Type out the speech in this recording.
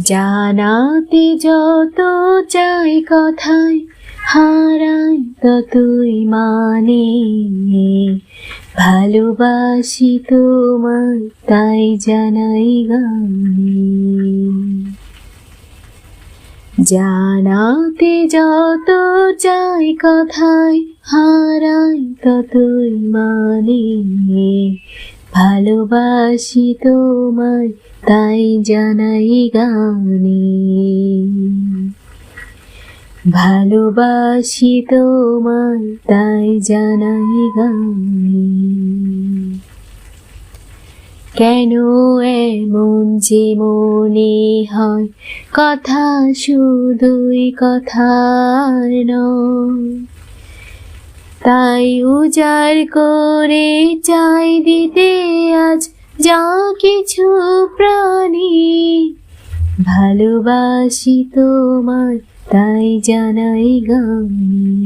জানাতে যত চাই কথায় হারাই ততই মানে, ভালোবাসি তোমায় তাই জানাই গানে। জানাতে যত চাই কথায় হারাই ততই মানে, ভালোবাসি তোমায় তাই জানাই গানে। ভালোবাসি তোমায় তাই জানাই গানে। কেন এমন যে মনে হয় কথা শুধুই কথার নয়, তাই উজাড় করে চাই দিতে আজ যা কিছু প্রাণী। ভালোবাসি তোমায় তাই জানাই গানে।